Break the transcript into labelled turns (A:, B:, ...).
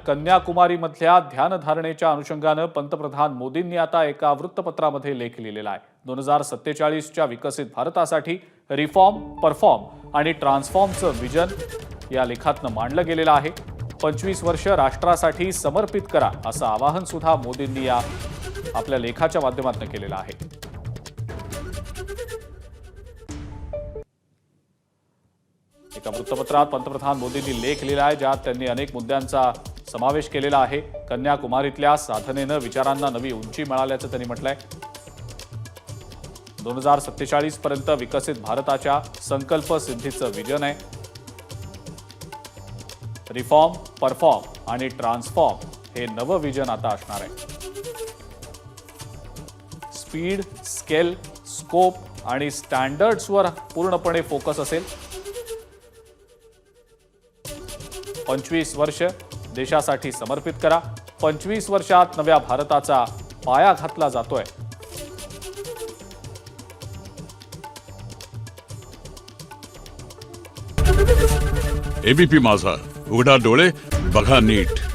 A: कन्याकुमारीमधल्या ध्यानधारणेच्या अनुषंगानं पंतप्रधान मोदींनी आता एका वृत्तपत्रामध्ये लेख लिहिलेला आहे। 2047च्या विकसित भारतासाठी रिफॉर्म, परफॉर्म आणि ट्रान्सफॉर्मचं विजन या लेखातनं मांडलं गेलेलं आहे। 25 वर्ष राष्ट्रासाठी समर्पित करा असं आवाहन सुद्धा मोदींनी या आपल्या लेखाच्या माध्यमातून केलेलं आहे। एका वृत्तपत्रात पंतप्रधान मोदींनी लेख लिहिला आहे, ज्यात त्यांनी अनेक मुद्द्यांचा समावेश केलेला आहे। कन्याकुमारीतल्या साधनेनं विचारांना नवी उंची मिळाल्याचं त्यांनी म्हटलंय। 2047 पर्यंत विकसित भारताच्या संकल्प सिद्धीचं विजन आहे। रिफॉर्म, परफॉर्म आणि ट्रान्सफॉर्म हे नवं विजन आता असणार आहे। स्पीड, स्केल, स्कोप आणि स्टँडर्ड्सवर पूर्णपणे फोकस असेल। 25 वर्ष देशासाठी समर्पित करा। 25 वर्षात नव्या भारताचा पाया घातला जातोय।
B: एबीपी माझा, उघडा डोळे बघा नीट।